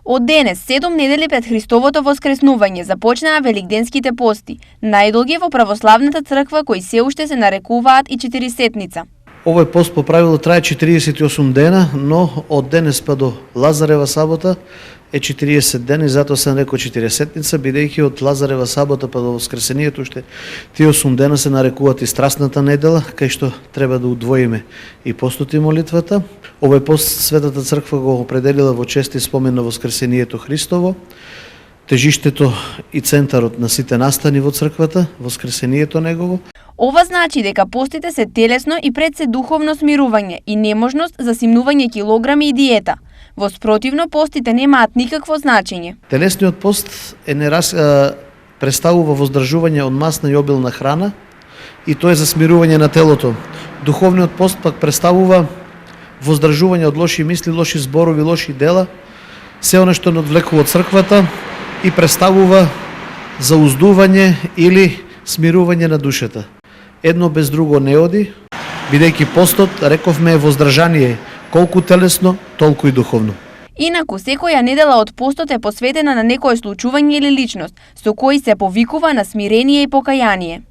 Од денес, 7 недели пред Христовото воскреснување, започнаа великденските пости, најдолги во православната црква кои се уште се нарекуваат и Четирисетница. Овој пост по правило трае 48 дена, но од денес па до Лазарева сабота е 40 дена и затоа се нарекува Четирисетница, бидејќи од Лазарева сабота па до Воскресението уште тие 8 дена се нарекуваат и Страстната недела, кај што треба да удвоиме и постот и молитвата. Овој пост Светата црква го определила во чест и спомен на Воскресението Христово, тежиштето и центарот на сите настани во црквата, Воскресението негово. Ова значи дека постите се телесно и пред се духовно смирување и неможност за симнување килограми и диета. Во спротивно, постите немаат никакво значење. Телесниот пост представува воздржување од масна и обилна храна и тоа е за смирување на телото. Духовниот пост пак представува воздржување од лоши мисли, лоши зборови, лоши дела, се она што не одвлекува од црквата и представува зауздување или смирување на душата. Едно без друго не оди, бидејќи постот, рековме, е воздржание, колку телесно, толку и духовно. Инаку, секоја недела од постот е посветена на некое случување или личност, со кој се повикува на смирение и покаяние.